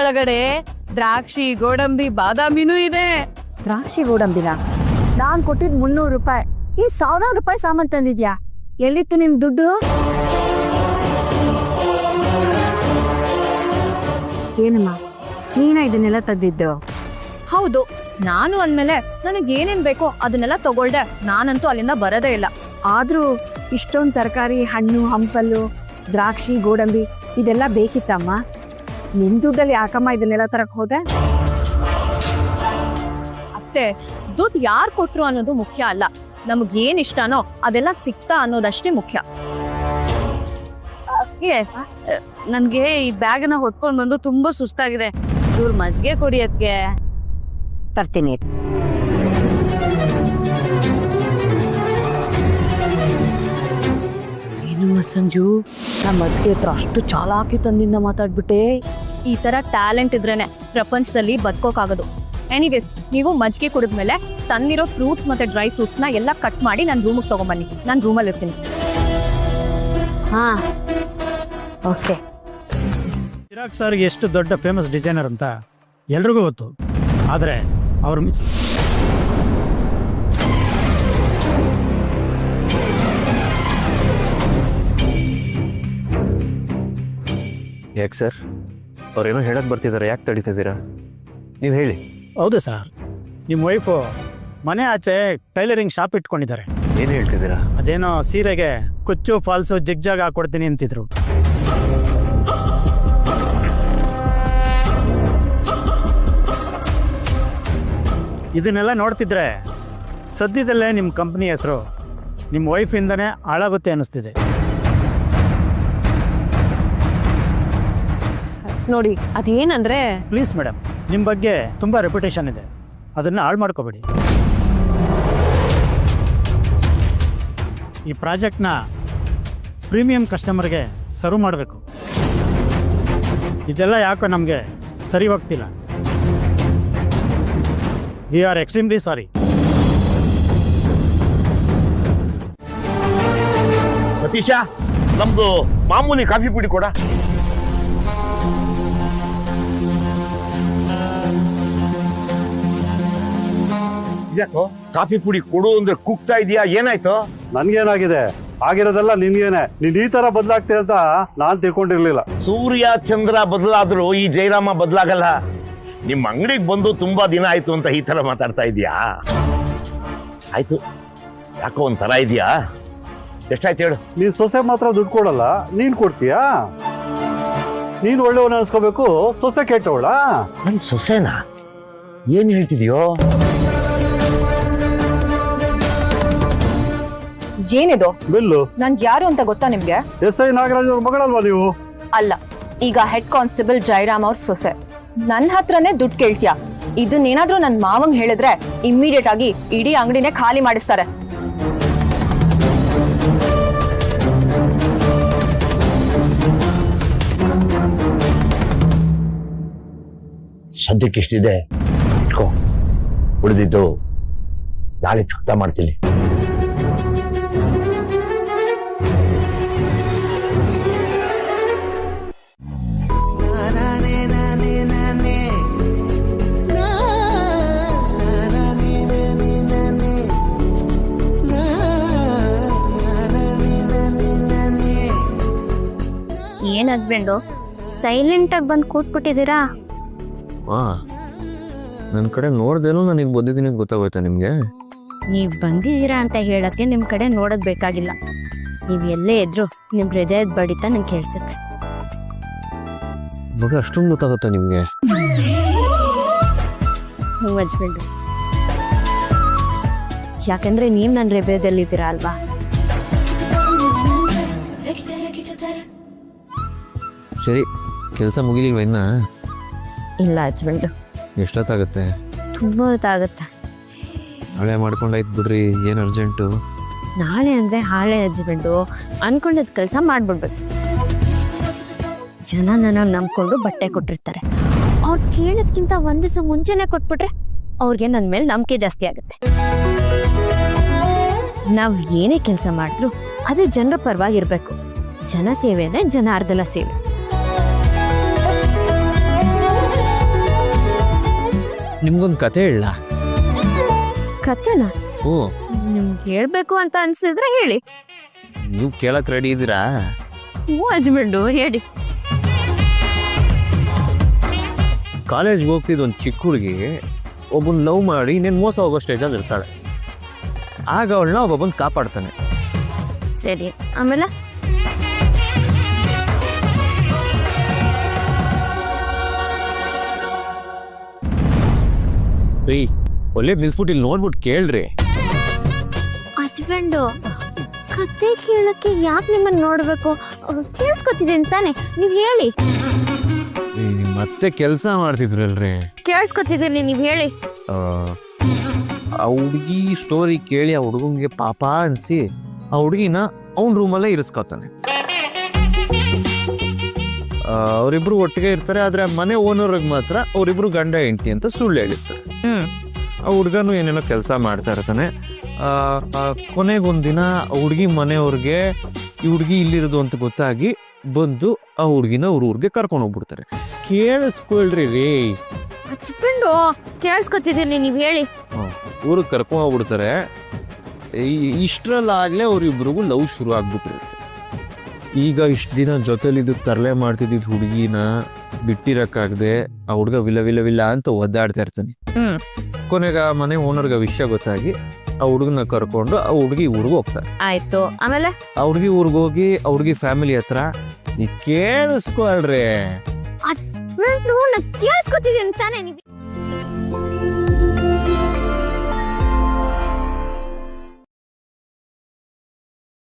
ಒಳಗಡೆ ದ್ರಾಕ್ಷಿ ಗೋಡಂಬಿ ಬಾದಾಮಿನೂ ಇದೆ. ದ್ರಾಕ್ಷಿ ಗೋಡಂಬಿನ ನಾನ್ ಕೊಟ್ಟಿದ್ 300 ರೂಪಾಯಿ, ಈ 1000 ರೂಪಾಯಿ ಸಾಮಾನ್ ತಂದಿದ್ಯಾ? ಎಲ್ಲಿತ್ತು ನಿಮ್ ದುಡ್ಡು? ಏನಮ್ಮ ನೀನ ಇದನ್ನೆಲ್ಲ ತಂದಿದ್ದು? ಹೌದು, ನಾನು ಅಂದ್ಮೇಲೆ ನನಗೆ ಏನೇನ್ ಬೇಕೋ ಅದನ್ನೆಲ್ಲ ತಗೊಳ್ದೆ. ನಾನಂತೂ ಅಲ್ಲಿಂದ ಬರೋದೇ ಇಲ್ಲ. ಆದ್ರೂ ಇಷ್ಟೊಂದ್ ತರಕಾರಿ, ಹಣ್ಣು, ಹಂಪಲು, ದ್ರಾಕ್ಷಿ, ಗೋಡಂಬಿ ಇದೆಲ್ಲ ಬೇಕಿತ್ತಮ್ಮ. ನಿನ್ ದುಡ್ಡಲ್ಲಿ ಯಾಕಮ್ಮ ಇದನ್ನೆಲ್ಲ ತರಕ್ ಹೋದೆ? ಅತ್ತೆ, ದುಡ್ಡು ಯಾರು ಕೊಟ್ರು ಅನ್ನೋದು ಮುಖ್ಯ ಅಲ್ಲ, ನಮಗ್ ಏನ್ ಇಷ್ಟನೋ ಅದೆಲ್ಲ ಸಿಕ್ತಾ ಅನ್ನೋದಷ್ಟೇ ಮುಖ್ಯ. ನನ್ಗೆ ಈ ಬ್ಯಾಗ್ನ ಹೊತ್ಕೊಂಡ್ ಬಂದು ತುಂಬಾ ಸುಸ್ತಾಗಿದೆ. ಚೂರ್ ಮಜ್ಜಿಗೆ ಕೊಡಿ ಅದ್ಗೆ. ತರ್ತೀನಿ. ಏನಮ್ಮ ಸಂಜು, ನಮ್ಮ ಅದ್ಗೆ ಹತ್ರ ಅಷ್ಟು ಚಾಲಾಕಿ ತಂದಿಂದ ಮಾತಾಡ್ಬಿಟ್ಟೆ. ಈ ತರ ಟ್ಯಾಲೆಂಟ್ ಇದ್ರೇನೆ ಪ್ರಪಂಚದಲ್ಲಿ ಬದುಕೋಕಾಗೋದು. ಎನಿವೇಸ್, ನೀವು ಮಜ್ಜಿಗೆ ಕುಡಿದ್ಮೇಲೆ ತನ್ನಿರೋ ಫ್ರೂಟ್ಸ್ ಮತ್ತೆ ಡ್ರೈ ಫ್ರೂಟ್ಸ್ ನ ಎಲ್ಲ ಕಟ್ ಮಾಡಿ ನನ್ನ ರೂಮಿಗೆ ತಗೊಂಬನ್ನಿ. ನಾನು ರೂಮಲ್ಲಿ ಇರ್ತೀನಿ. ಹಾ, ಓಕೆ. ಚಿರಾಗ್ ಸರ್ಗೆ ಎಷ್ಟು ದೊಡ್ಡ ಫೇಮಸ್ ಡಿಸೈನರ್ ಅಂತ ಎಲ್ರಿಗೂ ಗೊತ್ತು, ಆದರೆ ಅವರು ಯಾಕೆ ಸರ್, ಅವ್ರೇನೋ ಹೇಳಕ್ ಬರ್ತಿದ್ದಾರೆ, ಯಾಕೆ ತಡೀತಿದ್ದೀರಾ? ನೀವು ಹೇಳಿ. ಹೌದು ಸರ್, ನಿಮ್ಮ ವೈಫು ಮನೆ ಆಚೆ ಟೈಲರಿಂಗ್ ಶಾಪ್ ಇಟ್ಕೊಂಡಿದ್ದಾರೆ. ಏನು ಹೇಳ್ತಿದ್ದೀರಾ? ಅದೇನೋ ಸೀರೆಗೆ ಕುಚ್ಚು ಫಾಲ್ಸು ಜಿಗ್ಜಾಗ್ ಹಾಕೊಡ್ತೀನಿ ಅಂತಿದ್ರು. ಇದನ್ನೆಲ್ಲ ನೋಡ್ತಿದ್ರೆ ಸದ್ಯದಲ್ಲೇ ನಿಮ್ಮ ಕಂಪ್ನಿ ಹೆಸರು ನಿಮ್ಮ ವೈಫಿಂದನೇ ಹಾಳಾಗುತ್ತೆ ಅನ್ನಿಸ್ತಿದೆ. ನೋಡಿ, ಅದೇನಂದ್ರೆ ಪ್ಲೀಸ್ ಮೇಡಮ್, ನಿಮ್ಮ ಬಗ್ಗೆ ತುಂಬ ರೆಪ್ಯುಟೇಷನ್ ಇದೆ, ಅದನ್ನು ಹಾಳು ಮಾಡ್ಕೋಬೇಡಿ. ಈ ಪ್ರಾಜೆಕ್ಟ್ನ ಪ್ರೀಮಿಯಂ ಕಸ್ಟಮರ್ಗೆ ಸರ್ವ್ ಮಾಡಬೇಕು. ಇದೆಲ್ಲ ಯಾಕೋ ನಮಗೆ ಸರಿ ಹೋಗ್ತಿಲ್ಲ. We are extremely sorry. Satish, ನಮ್ದು ಮಾಮೂಲಿ ಕಾಫಿ ಪುಡಿ ಕೊಡ. ಇದ್ಯಾಕೋ ಕಾಫಿ ಪುಡಿ ಕೊಡು ಅಂದ್ರೆ ಕುಗ್ತಾ ಇದೆಯಾ? ಏನಾಯ್ತು? ನನ್ಗೇನಾಗಿದೆ? ಆಗಿರೋದೆಲ್ಲ ನಿನ್ಗೇನೆ. ನೀನ್ ಈ ತರ ಬದಲಾಗ್ತೀಯ ಅಂತ ನಾನ್ ತಿಳ್ಕೊಂಡಿರ್ಲಿಲ್ಲ. ಸೂರ್ಯ ಚಂದ್ರ ಬದಲಾದ್ರು ಈ ಜಯರಾಮ ಬದಲಾಗಲ್ಲ. ನಿಮ್ಮ ಅಂಗಡಿಗೆ ಬಂದು ತುಂಬಾ ದಿನ ಆಯ್ತು ಅಂತ ಈ ತರ ಮಾತಾಡ್ತಾ ಇದೀಯಾ? ಆಯ್ತು, ಯಾಕೋ ಒಂಥರ ಇದೆಯಾ? ಎಷ್ಟಾಯ್ತು ಹೇಳು? ನೀನ್ ಸೊಸೆ ಮಾತ್ರ ದುಡ್ಡು ಕೊಡಲ್ಲ, ನೀನ್ ಕೊಡ್ತೀಯಾ? ನೀನ್ ಒಳ್ಳೆಯವನ ಅನ್ಸ್ಕೋಬೇಕು, ಸೊಸೆ ಕೆಟ್ಟವಳ? ನನ್ ಸೊಸೆನಾ? ಏನ್ ಹೇಳ್ತಿದ್ಯೋ? ಏನಿದು? ಬಿಲ್ಲು. ನನ್ ಯಾರು ಅಂತ ಗೊತ್ತಾ ನಿಮ್ಗೆ? SI ನಾಗರಾಜ್ ಅವ್ರ ಮಗಳಲ್ವಾ ನೀವು? ಅಲ್ಲ, ಈಗ ಹೆಡ್ ಕಾನ್ಸ್ಟೇಬಲ್ ಜಯರಾಮ್ ಅವ್ರ ಸೊಸೆ. ನನ್ನ ಹತ್ರನೇ ದುಡ್ಡು ಕೇಳ್ತೀಯಾ? ಇದನ್ನೇನಾದ್ರೂ ನನ್ ಮಾವಂಗ್ ಹೇಳಿದ್ರೆ ಇಮ್ಮಿಡಿಯೇಟ್ ಆಗಿ ಇಡೀ ಅಂಗಡಿನೇ ಖಾಲಿ ಮಾಡಿಸ್ತಾರೆ. ಸದ್ಯಕ್ಕೆ ಇಷ್ಟಿದೆ, ಇಟ್ಕೋ. ಉಳಿದಿದ್ದು ನಾಳೆ ಚುಕ್ತ ಮಾಡ್ತೀನಿ. ಏನ್ ಹಸ್ಬೆಂಡು ಸೈಲೆಂಟ್ ಆಗಿ ಬಂದು ಕೂತ್ಬಿಟ್ಟಿದ್ದೀರಾ? ನನ್ನ ಕಡೆ ನೋಡ್ದೇನೋ ನನಗೆ ಬಂದಿದ್ದೀನಿ ಗೊತ್ತಾಗೋಯ್ತಾ ನಿಮಗೆ? ನೀವ್ ಬಂದಿದ್ದೀರಾ ಅಂತ ಹೇಳಕ್ಕೆ ನಿಮ್ ಕಡೆ ನೋಡೋದ್ ಬೇಕಾಗಿಲ್ಲ. ನೀವ್ ಎಲ್ಲೇ ಇದ್ರು ನಿಮ್ ಹೃದಯದ ಬಡಿತ ನಂಗೆ ಕೇಳಿಸುತ್ತೆ. ಮಗ ಅಷ್ಟೊಂದು ಗೊತ್ತಾಗುತ್ತಾ ನಿಮಗೆ? ನೀವು ಹಸ್ಬೆಂಡು, ಯಾಕಂದ್ರೆ ನೀವ್ ನನ್ನ ಹೃದಯದಲ್ಲಿದ್ದೀರಾ ಅಲ್ವಾ? ಸರಿ, ಕೆಲಸ ಮುಗಿಲಿಲ್ವ ಇನ್ನ? ಇಲ್ಲ ಹಸ್ಬೆಂಡು. ಎಷ್ಟೊತ್ತಾಗುತ್ತೆ? ತುಂಬಾ ಹೊತ್ತಾಗುತ್ತೆ. ಹಳೆ ಮಾಡ್ಕೊಂಡಾಯ್ತು ಬಿಡ್ರಿ, ಏನು ಅರ್ಜೆಂಟು? ನಾಳೆ ಅಂದ್ರೆ ಹಾಳೆ ಹಸ್ಬೆಂಡು, ಅನ್ಕೊಂಡಿದ್ ಕೆಲಸ ಮಾಡ್ಬಿಡ್ಬೇಕು. ಜನ ನನ್ನ ನಂಬ್ಕೊಂಡು ಬಟ್ಟೆ ಕೊಟ್ಟಿರ್ತಾರೆ. ಅವ್ರು ಕೇಳೋದ್ಕಿಂತ ಒಂದ್ ದಿವಸ ಮುಂಚೆನೆ ಕೊಟ್ಬಿಟ್ರೆ ಅವ್ರಿಗೆ ನನ್ನ ಮೇಲೆ ನಂಬಿಕೆ ಜಾಸ್ತಿ ಆಗುತ್ತೆ. ನಾವ್ ಏನೇ ಕೆಲಸ ಮಾಡಿದ್ರು ಅದು ಜನರ ಪರವಾಗಿರ್ಬೇಕು. ಜನ ಸೇವೆನೇ ಜನಾರ್ದನ ಸೇವೆ. ನಿಮ್ಗೊಂದು ಕತೆ ಹೇಳ. ಕತೆನಾ? ಓ, ನಿಮ್ಗೆ ಹೇಳ್ಬೇಕು ಅಂತ ಅನ್ಸಿದ್ರೆ ಹೇಳಿ. ನೀವು ಕೇಳಕ್ ರೆಡಿ ಇದ್ದೀರಾ? ಹಸ್ಬೆಂಡು ಹೇಳಿ. ಕಾಲೇಜ್ಗೆ ಹೋಗ್ತಿದ್ದ ಒಂದು ಚಿಕ್ಕ ಹುಡುಗಿ ಒಬ್ಬನ್ ಲವ್ ಮಾಡಿ ಇನ್ನೇನು ಮೋಸ ಹೋಗೋ ಸ್ಟೇಜಲ್ಲಿ ಇರ್ತಾಳೆ. ಆಗ ಅವಳನ್ನ ಒಬ್ಬೊಬ್ಬನ್ ಕಾಪಾಡ್ತಾನೆ. ಸರಿ, ಆಮೇಲೆ? ರೀ, ಒಳ್ಳೇದ್ ನಿಲ್ಸ್ಬಿಟ್ಟು ಇಲ್ಲಿ ನೋಡ್ಬಿಟ್ಟು ಕೇಳ್ರಿ. ಹಸ್ಬೆಂಡು, ಕತೆ ಕೇಳಕ್ಕೆ ಯಾಕೆ ನಿಮ್ಮನ್ನ ನೋಡ್ಬೇಕು? ಕೇಳಿಸ್ಕೊತಿದ್ದೀನಿ ತಾನೆ, ನೀವ್ ಹೇಳಿ. ಮತ್ತೆ ಕೆಲಸ ಮಾಡ್ತಿದ್ರಲ್ರಿ, ಕೇಳಿಸ್ಕೊತಿದ್ದೀನಿ, ನೀವ್ ಹೇಳಿ. ಆ ಹುಡುಗಿ ಸ್ಟೋರಿ ಕೇಳಿ ಆ ಹುಡುಗಂಗೆ ಪಾಪ ಅನ್ಸಿ ಆ ಹುಡುಗಿನ ಅವನ ರೂಮಲ್ಲೇ ಇರಿಸ್ಕೊತಾನೆ. ಅವರಿಬ್ರು ಒಟ್ಟಿಗೆ ಇರ್ತಾರೆ, ಆದ್ರೆ ಮನೆ ಓನರ್ಗೆ ಮಾತ್ರ ಅವರಿಬ್ರು ಗಂಡ ಹೆಂಡತಿ ಅಂತ ಸುಳ್ಳು ಹೇಳಿರ್ತಾರೆ. ಆ ಹುಡುಗನು ಏನೇನೋ ಕೆಲಸ ಮಾಡ್ತಾ ಇರ್ತಾನೆ. ಕೊನೆಗೊಂದಿನ ಹುಡುಗಿ ಮನೆಯವ್ರಿಗೆ ಈ ಹುಡುಗಿ ಇಲ್ಲಿರೋದು ಅಂತ ಗೊತ್ತಾಗಿ ಬಂದು ಆ ಹುಡುಗಿನ ಅವ್ರ ಊರಿಗೆ ಕರ್ಕೊಂಡು ಹೋಗ್ಬಿಡ್ತಾರೆ. ಕೇಳಿಸ್ಕೊಳ್ರಿ ರೀ. ಹಸ್ಬೆಂಡು, ಕೇಳಿಸ್ಕೊತಿದ್ದೀನಿ, ನೀವ್ ಹೇಳಿ. ಊರಿಗೆ ಕರ್ಕೊಂಡು ಹೋಗ್ಬಿಡ್ತಾರೆ. ಇಷ್ಟರಲ್ಲಾಗಲೇ ಅವ್ರಿಬ್ರಿಗೂ ಲವ್ ಶುರು ಆಗ್ಬಿಟ್ಟಿರುತ್ತೆ. ಈಗ ಇಷ್ಟು ದಿನ ಜೊತೆಲಿದ್ದು ತರಲೆ ಮಾಡ್ತಿದ್ದಿದ್ದು ಹುಡುಗಿನ ಬಿಟ್ಟಿರಕ್ಕಾಗದೆ ಆ ಹುಡುಗ ವಿಲ್ಲ ಅಂತ ಒದ್ದಾಡ್ತಾ ಇರ್ತಾನೆ. ಕೊನೆಗೆ ಆ ಮನೆ ಓನರ್ಗೆ ವಿಷಯ ಗೊತ್ತಾಗಿ ಆ ಹುಡುಗನ ಕರ್ಕೊಂಡು ಆ ಹುಡುಗಿ ಊರಿಗೆ ಹೋಗ್ತಾರೆ. ಆಯ್ತು, ಆಮೇಲೆ? ಆ ಹುಡುಗಿ ಊರಿಗೆ ಹೋಗಿ ಆ ಹುಡುಗಿ ಫ್ಯಾಮಿಲಿ ಹತ್ರ ನೀ ಕೇಳಿಸ್ಕೊಳ್ರಿ. ಹಸ್ಬೆಂಡು, ಕೇಳಿಸ್ಕೊತಿದ್ದೀನಿ ತಾನೆ, ನೀವ್